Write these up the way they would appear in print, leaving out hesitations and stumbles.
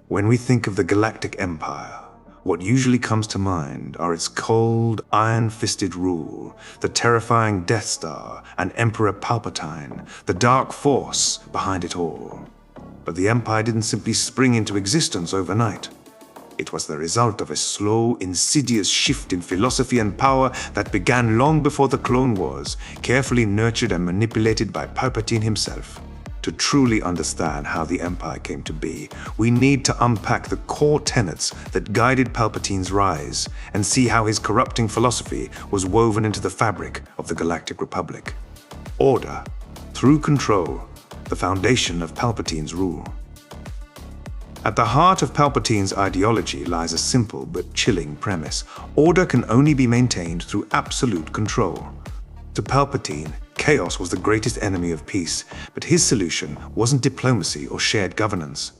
When we think of the Galactic Empire, what usually comes to mind are its cold, iron-fisted rule, the terrifying Death Star, and Emperor Palpatine, the dark force behind it all. But the Empire didn't simply spring into existence overnight. It was the result of a slow, insidious shift in philosophy and power that began long before the Clone Wars, carefully nurtured and manipulated by Palpatine himself. To truly understand how the Empire came to be, we need to unpack the core tenets that guided Palpatine's rise and see how his corrupting philosophy was woven into the fabric of the Galactic Republic. Order, through control, the foundation of Palpatine's rule. At the heart of Palpatine's ideology lies a simple but chilling premise. Order can only be maintained through absolute control. To Palpatine, chaos was the greatest enemy of peace, but his solution wasn't diplomacy or shared governance.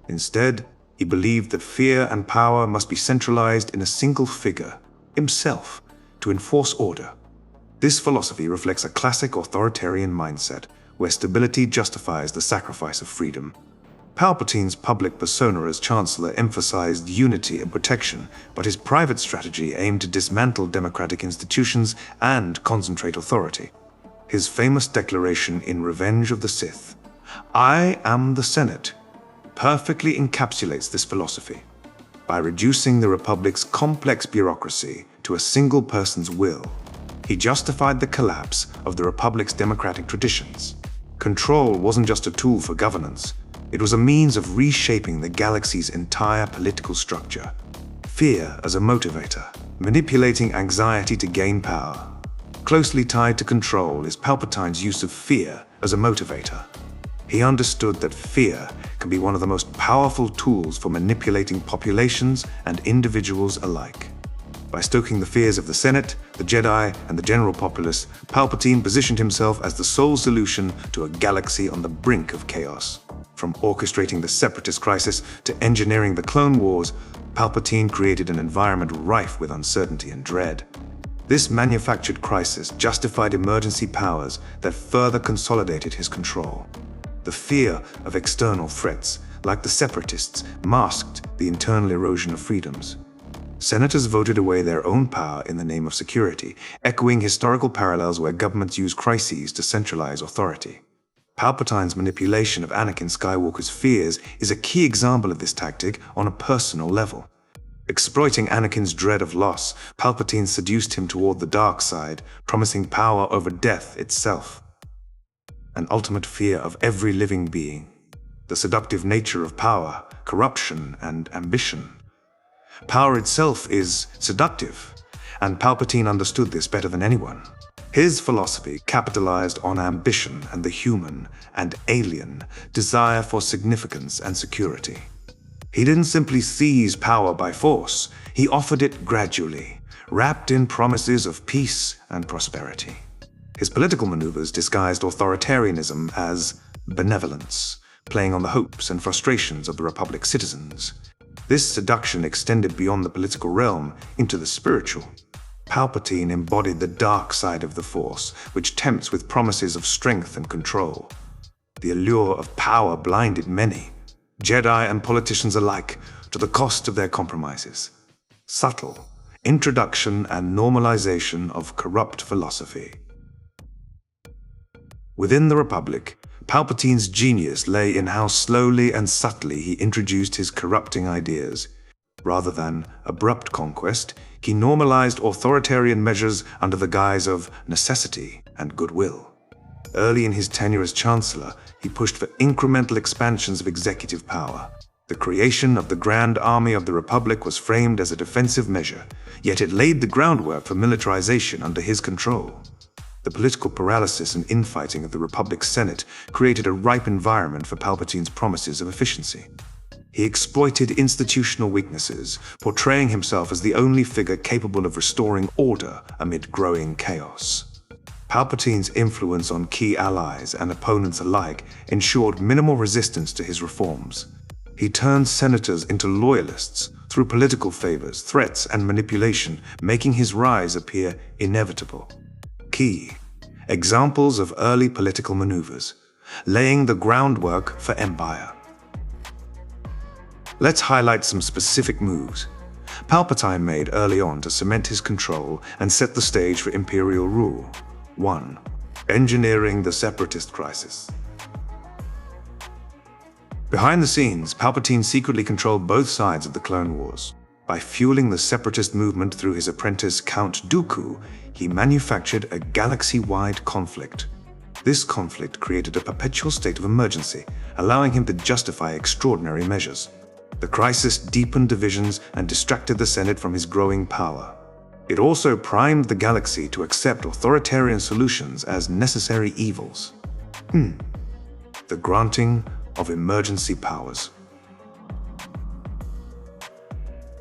Instead, he believed that fear and power must be centralized in a single figure, himself, to enforce order. This philosophy reflects a classic authoritarian mindset, where stability justifies the sacrifice of freedom. Palpatine's public persona as Chancellor emphasized unity and protection, but his private strategy aimed to dismantle democratic institutions and concentrate authority. His famous declaration in Revenge of the Sith, "I am the Senate," perfectly encapsulates this philosophy. By reducing the Republic's complex bureaucracy to a single person's will, he justified the collapse of the Republic's democratic traditions. Control wasn't just a tool for governance. It was a means of reshaping the galaxy's entire political structure. Fear as a motivator, manipulating anxiety to gain power. Closely tied to control is Palpatine's use of fear as a motivator. He understood that fear can be one of the most powerful tools for manipulating populations and individuals alike. By stoking the fears of the Senate, the Jedi, and the general populace, Palpatine positioned himself as the sole solution to a galaxy on the brink of chaos. From orchestrating the Separatist crisis to engineering the Clone Wars, Palpatine created an environment rife with uncertainty and dread. This manufactured crisis justified emergency powers that further consolidated his control. The fear of external threats, like the Separatists, masked the internal erosion of freedoms. Senators voted away their own power in the name of security, echoing historical parallels where governments use crises to centralize authority. Palpatine's manipulation of Anakin Skywalker's fears is a key example of this tactic on a personal level. Exploiting Anakin's dread of loss, Palpatine seduced him toward the dark side, promising power over death itself. An ultimate fear of every living being. The seductive nature of power, corruption, and ambition. Power itself is seductive, and Palpatine understood this better than anyone. His philosophy capitalized on ambition and the human and alien desire for significance and security. He didn't simply seize power by force, he offered it gradually, wrapped in promises of peace and prosperity. His political maneuvers disguised authoritarianism as benevolence, playing on the hopes and frustrations of the Republic's citizens. This seduction extended beyond the political realm into the spiritual. Palpatine embodied the dark side of the Force, which tempts with promises of strength and control. The allure of power blinded many, Jedi and politicians alike, to the cost of their compromises. Subtle introduction and normalization of corrupt philosophy. Within the Republic, Palpatine's genius lay in how slowly and subtly he introduced his corrupting ideas. Rather than abrupt conquest, he normalized authoritarian measures under the guise of necessity and goodwill. Early in his tenure as Chancellor, he pushed for incremental expansions of executive power. The creation of the Grand Army of the Republic was framed as a defensive measure, yet it laid the groundwork for militarization under his control. The political paralysis and infighting of the Republic's Senate created a ripe environment for Palpatine's promises of efficiency. He exploited institutional weaknesses, portraying himself as the only figure capable of restoring order amid growing chaos. Palpatine's influence on key allies and opponents alike ensured minimal resistance to his reforms. He turned senators into loyalists through political favors, threats, and manipulation, making his rise appear inevitable. Key examples of early political maneuvers, laying the groundwork for empire. Let's highlight some specific moves Palpatine made early on to cement his control and set the stage for Imperial rule. 1. Engineering the Separatist crisis. Behind the scenes, Palpatine secretly controlled both sides of the Clone Wars. By fueling the Separatist movement through his apprentice Count Dooku, he manufactured a galaxy-wide conflict. This conflict created a perpetual state of emergency, allowing him to justify extraordinary measures. The crisis deepened divisions and distracted the Senate from his growing power. It also primed the galaxy to accept authoritarian solutions as necessary evils. The granting of emergency powers.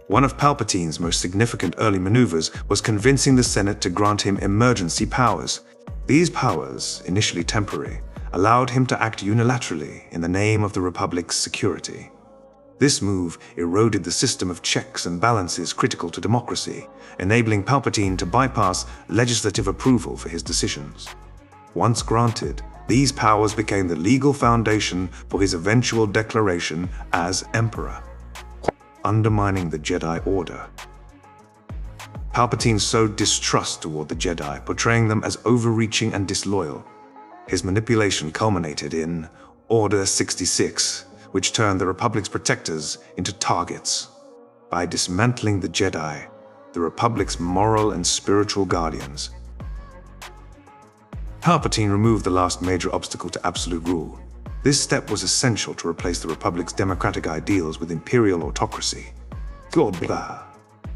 One of Palpatine's most significant early maneuvers was convincing the Senate to grant him emergency powers. These powers, initially temporary, allowed him to act unilaterally in the name of the Republic's security. This move eroded the system of checks and balances critical to democracy, enabling Palpatine to bypass legislative approval for his decisions. Once granted, these powers became the legal foundation for his eventual declaration as Emperor, undermining the Jedi Order. Palpatine sowed distrust toward the Jedi, portraying them as overreaching and disloyal. His manipulation culminated in Order 66, which turned the Republic's protectors into targets. By dismantling the Jedi, the Republic's moral and spiritual guardians, Palpatine removed the last major obstacle to absolute rule. This step was essential to replace the Republic's democratic ideals with imperial autocracy.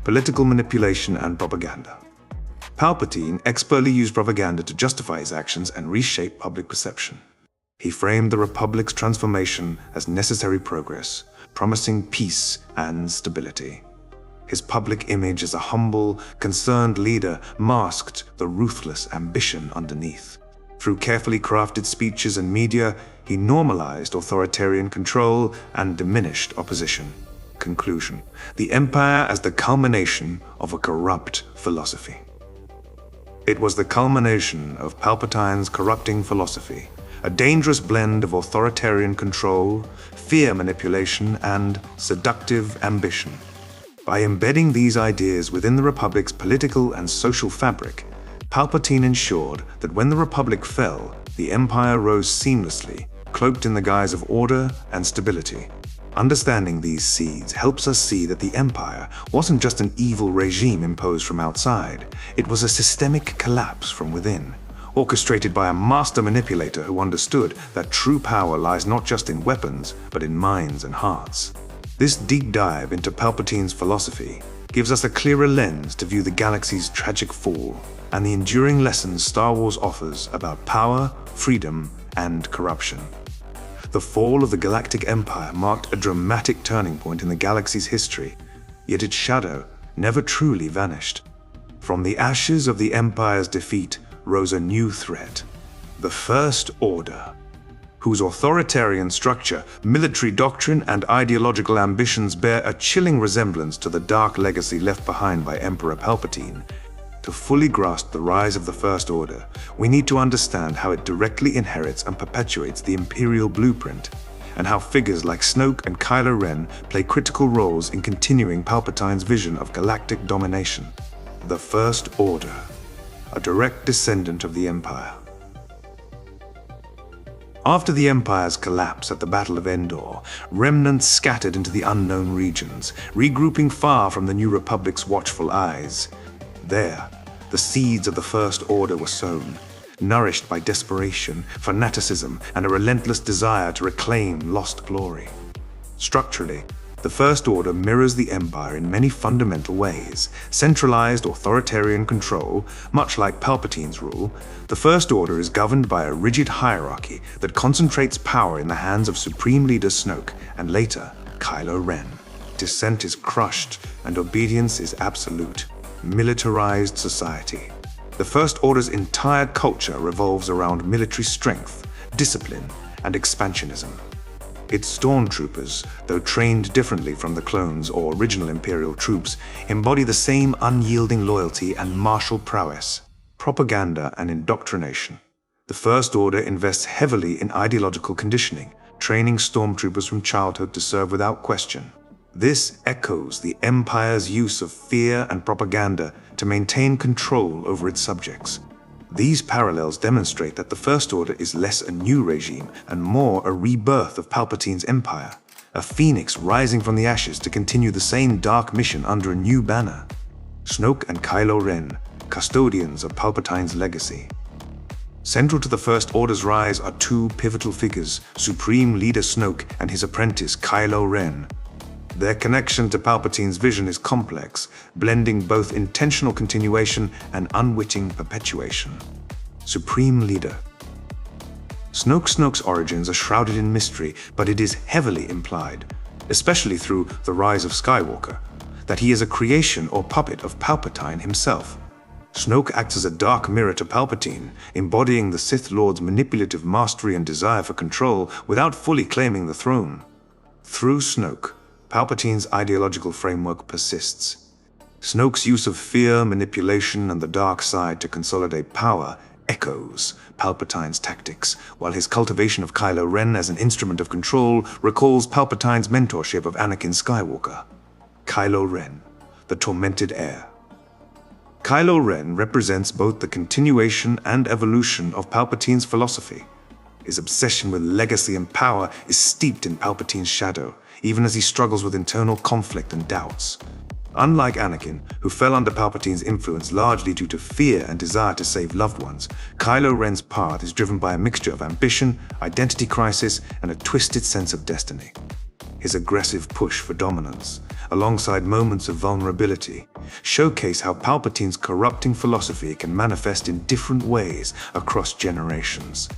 Political manipulation and propaganda. Palpatine expertly used propaganda to justify his actions and reshape public perception. He framed the Republic's transformation as necessary progress, promising peace and stability. His public image as a humble, concerned leader masked the ruthless ambition underneath. Through carefully crafted speeches and media, he normalized authoritarian control and diminished opposition. Conclusion: the Empire as the culmination of a corrupt philosophy. It was the culmination of Palpatine's corrupting philosophy, a dangerous blend of authoritarian control, fear manipulation, and seductive ambition. By embedding these ideas within the Republic's political and social fabric, Palpatine ensured that when the Republic fell, the Empire rose seamlessly, cloaked in the guise of order and stability. Understanding these seeds helps us see that the Empire wasn't just an evil regime imposed from outside, it was a systemic collapse from within, orchestrated by a master manipulator who understood that true power lies not just in weapons, but in minds and hearts. This deep dive into Palpatine's philosophy gives us a clearer lens to view the galaxy's tragic fall and the enduring lessons Star Wars offers about power, freedom, and corruption. The fall of the Galactic Empire marked a dramatic turning point in the galaxy's history, yet its shadow never truly vanished. From the ashes of the Empire's defeat rose a new threat: the First Order, whose authoritarian structure, military doctrine, and ideological ambitions bear a chilling resemblance to the dark legacy left behind by Emperor Palpatine. To fully grasp the rise of the First Order, we need to understand how it directly inherits and perpetuates the Imperial blueprint, and how figures like Snoke and Kylo Ren play critical roles in continuing Palpatine's vision of galactic domination. The First Order, a direct descendant of the Empire. After the Empire's collapse at the Battle of Endor, remnants scattered into the unknown regions, regrouping far from the New Republic's watchful eyes. There, the seeds of the First Order were sown, nourished by desperation, fanaticism, and a relentless desire to reclaim lost glory. Structurally, the First Order mirrors the Empire in many fundamental ways. Centralized authoritarian control, much like Palpatine's rule, the First Order is governed by a rigid hierarchy that concentrates power in the hands of Supreme Leader Snoke and later, Kylo Ren. Dissent is crushed and obedience is absolute. Militarized society. The First Order's entire culture revolves around military strength, discipline, and expansionism. Its stormtroopers, though trained differently from the clones or original Imperial troops, embody the same unyielding loyalty and martial prowess. Propaganda and indoctrination. The First Order invests heavily in ideological conditioning, training stormtroopers from childhood to serve without question. This echoes the Empire's use of fear and propaganda to maintain control over its subjects. These parallels demonstrate that the First Order is less a new regime and more a rebirth of Palpatine's empire, a phoenix rising from the ashes to continue the same dark mission under a new banner. Snoke and Kylo Ren, custodians of Palpatine's legacy. Central to the First Order's rise are two pivotal figures, Supreme Leader Snoke and his apprentice Kylo Ren. Their connection to Palpatine's vision is complex, blending both intentional continuation and unwitting perpetuation. Supreme Leader. Snoke's origins are shrouded in mystery, but it is heavily implied, especially through The Rise of Skywalker, that he is a creation or puppet of Palpatine himself. Snoke acts as a dark mirror to Palpatine, embodying the Sith Lord's manipulative mastery and desire for control without fully claiming the throne. Through Snoke, Palpatine's ideological framework persists. Snoke's use of fear, manipulation, and the dark side to consolidate power echoes Palpatine's tactics, while his cultivation of Kylo Ren as an instrument of control recalls Palpatine's mentorship of Anakin Skywalker. Kylo Ren, the tormented heir. Kylo Ren represents both the continuation and evolution of Palpatine's philosophy. His obsession with legacy and power is steeped in Palpatine's shadow, even as he struggles with internal conflict and doubts. Unlike Anakin, who fell under Palpatine's influence largely due to fear and desire to save loved ones, Kylo Ren's path is driven by a mixture of ambition, identity crisis, and a twisted sense of destiny. His aggressive push for dominance, alongside moments of vulnerability, showcase how Palpatine's corrupting philosophy can manifest in different ways across generations.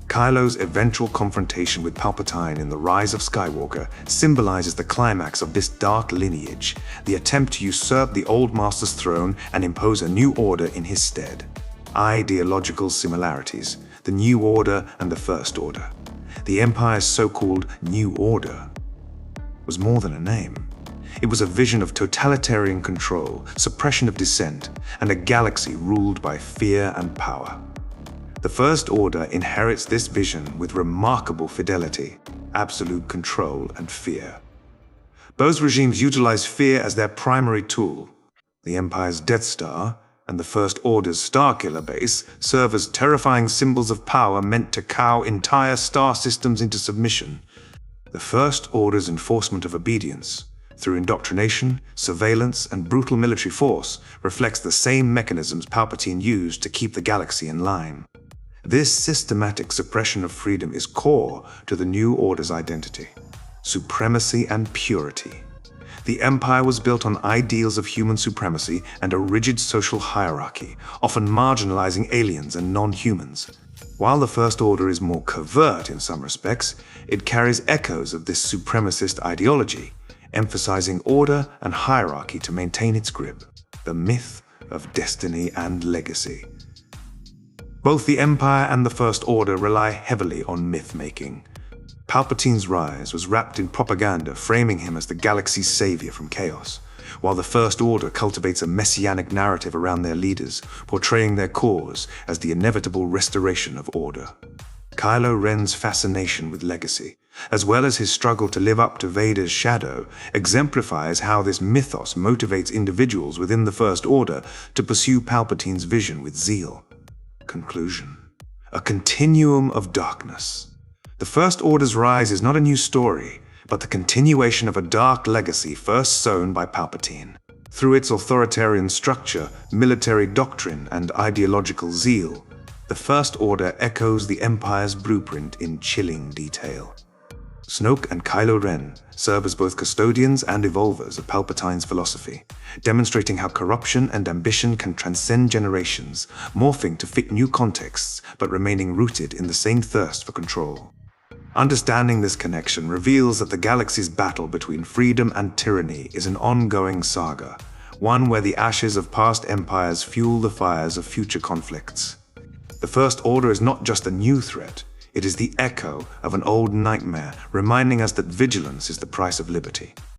Kylo's eventual confrontation with Palpatine in The Rise of Skywalker symbolizes the climax of this dark lineage, the attempt to usurp the old master's throne and impose a new order in his stead. Ideological similarities, the New Order and the First Order. The Empire's so-called New Order was more than a name. It was a vision of totalitarian control, suppression of dissent, and a galaxy ruled by fear and power. The First Order inherits this vision with remarkable fidelity, absolute control, and fear. Both regimes utilize fear as their primary tool. The Empire's Death Star and the First Order's Starkiller base serve as terrifying symbols of power meant to cow entire star systems into submission. The First Order's enforcement of obedience, through indoctrination, surveillance, and brutal military force, reflects the same mechanisms Palpatine used to keep the galaxy in line. This systematic suppression of freedom is core to the New Order's identity: supremacy and purity. The Empire was built on ideals of human supremacy and a rigid social hierarchy, often marginalizing aliens and non-humans. While the First Order is more covert in some respects, it carries echoes of this supremacist ideology, emphasizing order and hierarchy to maintain its grip. The myth of destiny and legacy. Both the Empire and the First Order rely heavily on myth-making. Palpatine's rise was wrapped in propaganda, framing him as the galaxy's savior from chaos, while the First Order cultivates a messianic narrative around their leaders, portraying their cause as the inevitable restoration of order. Kylo Ren's fascination with legacy, as well as his struggle to live up to Vader's shadow, exemplifies how this mythos motivates individuals within the First Order to pursue Palpatine's vision with zeal. Conclusion. A continuum of darkness. The First Order's rise is not a new story, but the continuation of a dark legacy first sown by Palpatine. Through its authoritarian structure, military doctrine, and ideological zeal, the First Order echoes the Empire's blueprint in chilling detail. Snoke and Kylo Ren serve as both custodians and evolvers of Palpatine's philosophy, demonstrating how corruption and ambition can transcend generations, morphing to fit new contexts but remaining rooted in the same thirst for control. Understanding this connection reveals that the galaxy's battle between freedom and tyranny is an ongoing saga, one where the ashes of past empires fuel the fires of future conflicts. The First Order is not just a new threat, it is the echo of an old nightmare, reminding us that vigilance is the price of liberty.